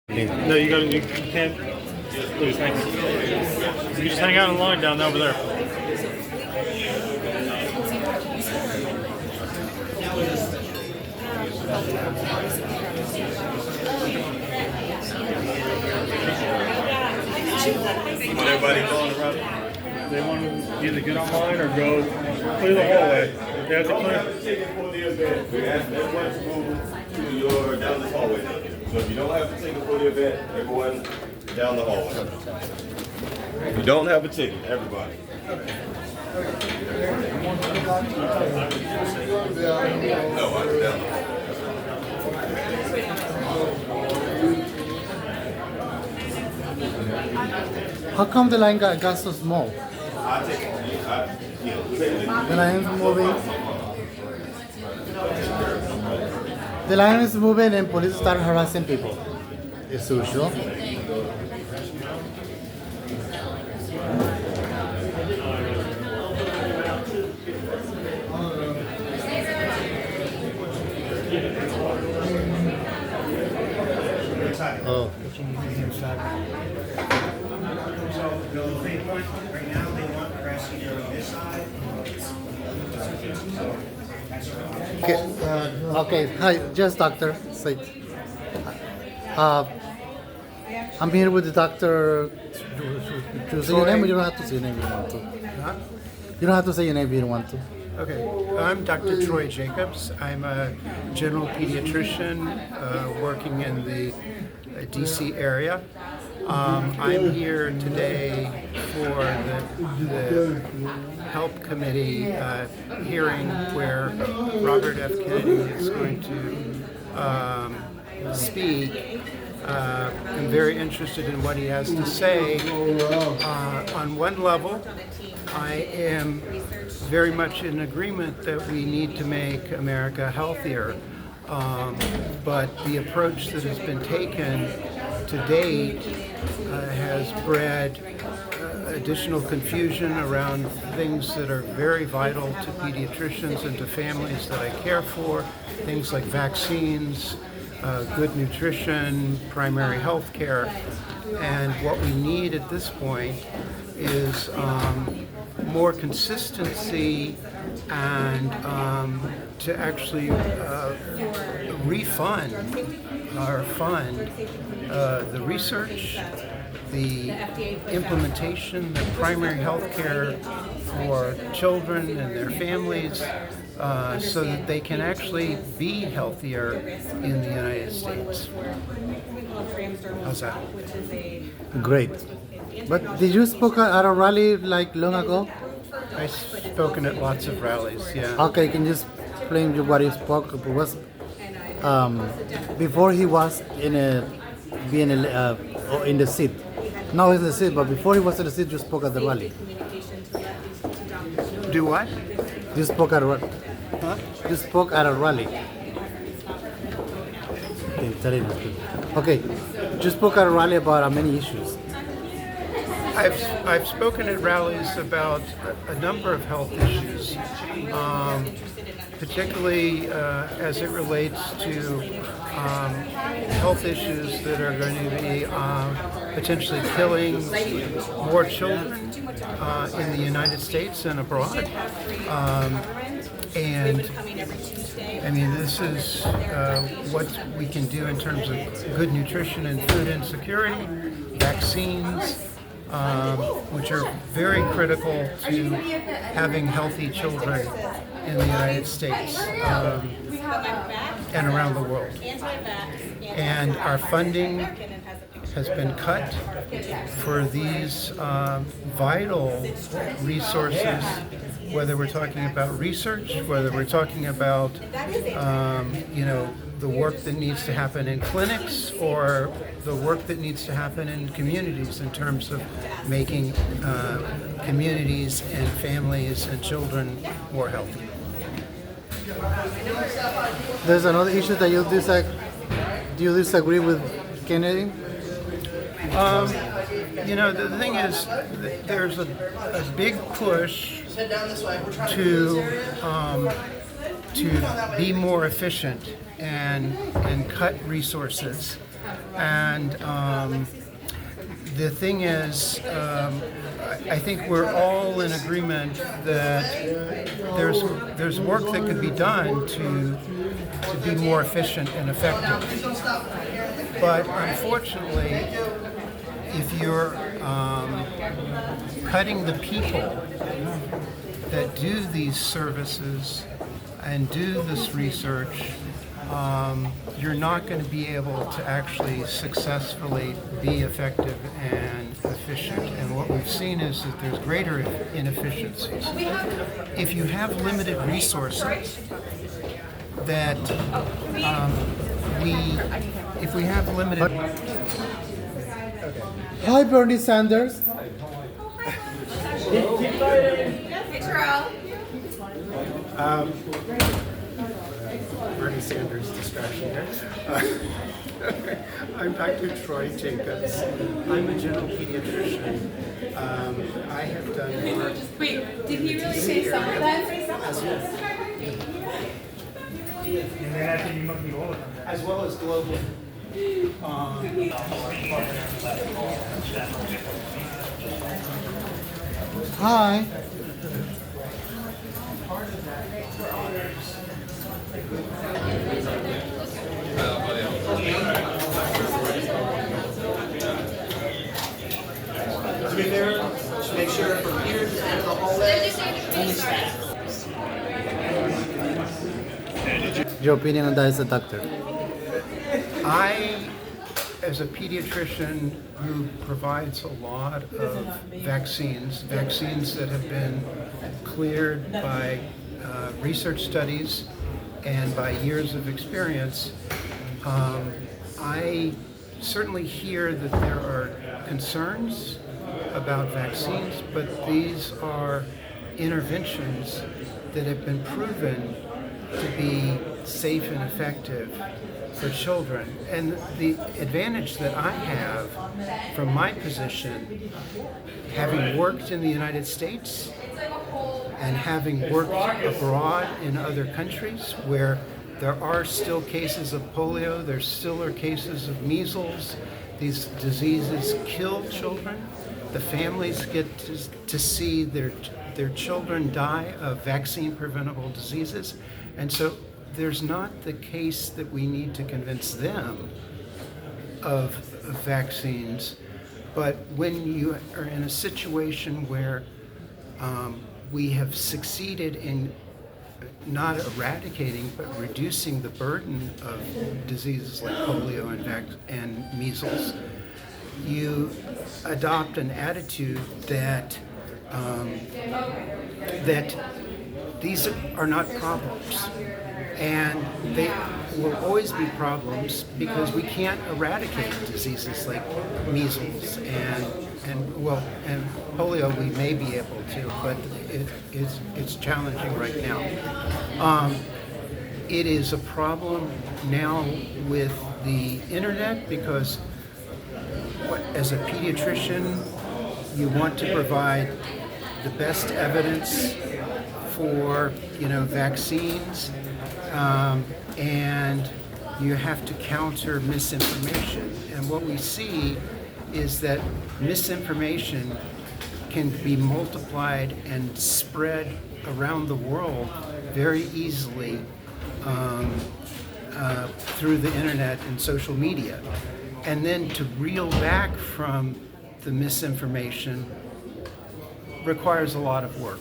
No, you can't. Please, thank you. You just hang out in line down over there. Want everybody going around? They want to either get online or go clear the hallway. They have to clear. Ticket for the event. We ask everyone to move to your down this hallway. So if you don't have a ticket for the event, everyone down the hallway. If you don't have a ticket, everybody. No, I'm down. How come the line got so small? The line is moving. The line is moving and police start harassing people. As usual. Oh. So they want, right now, they want press either on this side. Okay. Okay. Hi, just doctor. Say. I'm here with the doctor. To say your name, or you don't have to say your name if you want to. Huh? You don't have to say your name if you don't want to. Okay, I'm Dr. Troy Jacobs. I'm a general pediatrician working in the DC area. I'm here today for the Help Committee hearing where Robert F. Kennedy is going to speak. I'm very interested in what he has to say. On one level, I am very much in agreement that we need to make America healthier. But the approach that has been taken to date has bred additional confusion around things that are very vital to pediatricians and to families that I care for, things like vaccines, good nutrition, primary health care. And what we need at this point is more consistency and to actually refund or fund the research, the implementation, the primary health care for children and their families so that they can actually be healthier in the United States. How's that? Great. But did you speak at a rally like long ago? I've spoken at lots of rallies, yeah. Okay, can you explain what you spoke? It was before he was in the seat. Now he's in the seat, but before he was in the seat, you spoke at the rally. Do what? You spoke at a rally. Huh? You spoke at a rally. Okay, you spoke at a rally about many issues. I've spoken at rallies about a number of health issues, particularly as it relates to health issues that are going to be potentially killing more children in the United States and abroad. And I mean, this is what we can do in terms of good nutrition and food insecurity, vaccines, which are very critical to having healthy children in the United States and around the world. And our funding has been cut for these vital resources, whether we're talking about research, whether we're talking about the work that needs to happen in clinics or the work that needs to happen in communities in terms of making communities and families and children more healthy. There's another issue that you disagree. Do you disagree with Kennedy? The thing is, there's a big push to be more efficient and cut resources. And the thing is, I think we're all in agreement that there's work that could be done to be more efficient and effective. But unfortunately, if you're cutting the people that do these services and do this research, you're not going to be able to actually successfully be effective and efficient. And what we've seen is that there's greater inefficiencies. If you have limited resources, that if we have limited... Hi, Bernie Sanders. Hey, Terrell. Bernie Sanders distraction here. I'm Dr. Troy Jacobs. I'm a general pediatrician. I have done work Wait, did he really say some of that? as well as global. Hi. Make sure from here to the hallway. Your opinion on that as a doctor? I, as a pediatrician who provides a lot of vaccines that have been cleared by research studies and by years of experience, I certainly hear that there are concerns about vaccines, but these are interventions that have been proven to be safe and effective for children. And the advantage that I have from my position, having worked in the United States and having worked abroad in other countries where there are still cases of polio, there still are cases of measles, these diseases kill children. The families get to see their children die of vaccine-preventable diseases. And so there's not the case that we need to convince them of vaccines. But when you are in a situation where we have succeeded in not eradicating, but reducing the burden of diseases like polio and measles, you adopt an attitude that that these are not problems, and they will always be problems because we can't eradicate diseases like measles and polio. We may be able to, but it's challenging right now. It is a problem now with the internet because as a pediatrician, you want to provide the best evidence for vaccines, and you have to counter misinformation. And what we see is that misinformation can be multiplied and spread around the world very easily through the internet and social media. And then to reel back from the misinformation requires a lot of work.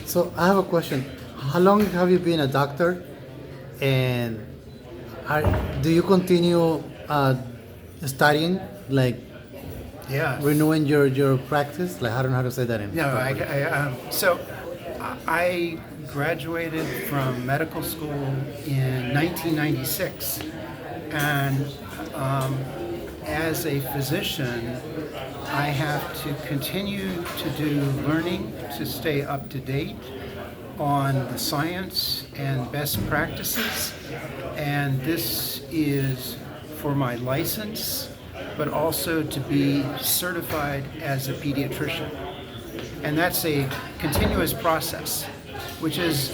So I have a question. How long have you been a doctor? And do you continue studying, like Yeah. renewing your practice? Like, I don't know how to say that in. No, I graduated from medical school in 1996, and as a physician, I have to continue to do learning to stay up to date on the science and best practices, and this is for my license, but also to be certified as a pediatrician. And that's a continuous process, which is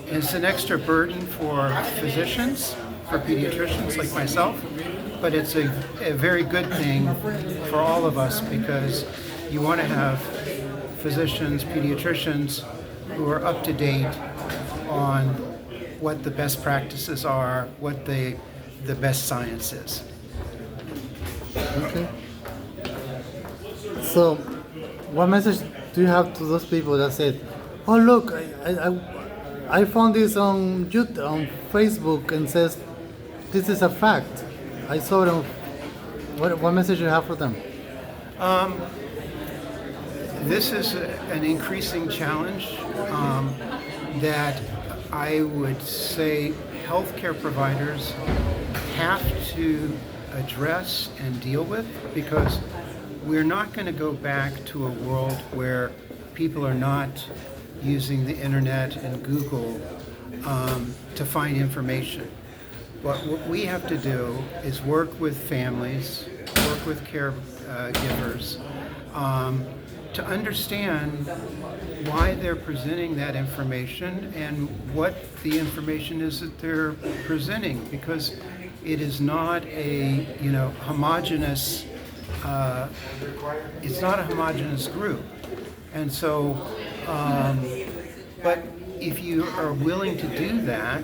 it's an extra burden for physicians, for pediatricians like myself, but it's a very good thing for all of us because you want to have physicians, pediatricians who are up to date on what the best practices are, what the best science is. Okay. So, what message do you have to those people that said, "Oh look, I found this on YouTube, on Facebook, and says this is a fact. I saw it on." What message do you have for them? This is an increasing challenge that I would say healthcare providers have to address and deal with, because we're not going to go back to a world where people are not using the internet and Google to find information. But what we have to do is work with families, work with caregivers, to understand why they're presenting that information and what the information is that they're presenting, because it is not a homogeneous. It's not a homogeneous group, and so. But if you are willing to do that,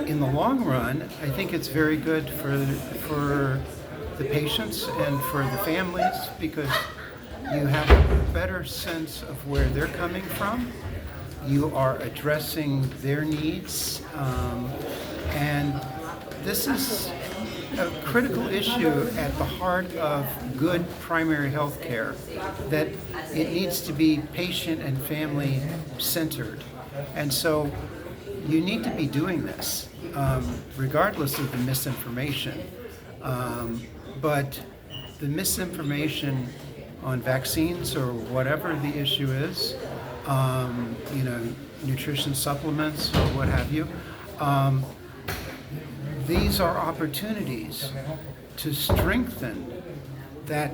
in the long run, I think it's very good for the patients and for the families, because you have a better sense of where they're coming from. You are addressing their needs, and this is a critical issue at the heart of good primary health care, that it needs to be patient and family centered. And so you need to be doing this, regardless of the misinformation. But the misinformation on vaccines or whatever the issue is, nutrition supplements or what have you, these are opportunities to strengthen that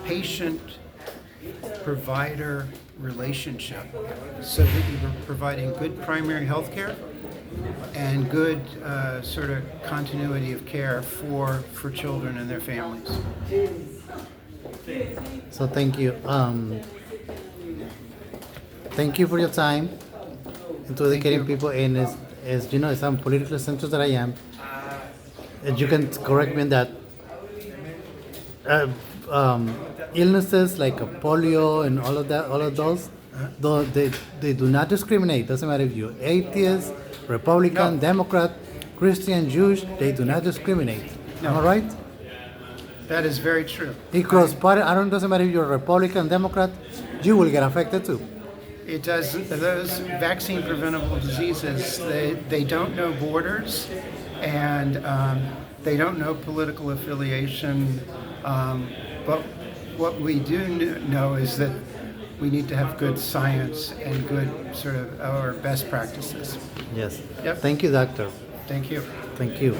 patient-provider relationship so that you're providing good primary health care and good sort of continuity of care for children and their families. So thank you. Thank you for your time and to educating people. And as you know, as I'm politically centered that I am, and you can correct me on that. Illnesses like polio and all of those, though they do not discriminate. Doesn't matter if you're atheist, Republican, No. Democrat, Christian, Jewish. They do not discriminate. No. Am I right? That is very true. Because doesn't matter if you're Republican, Democrat, you will get affected too. It does. Those vaccine preventable diseases, they don't know borders, and they don't know political affiliation. But what we do know is that we need to have good science and good sort of our best practices. Yes. Yep. Thank you, doctor. Thank you. Thank you.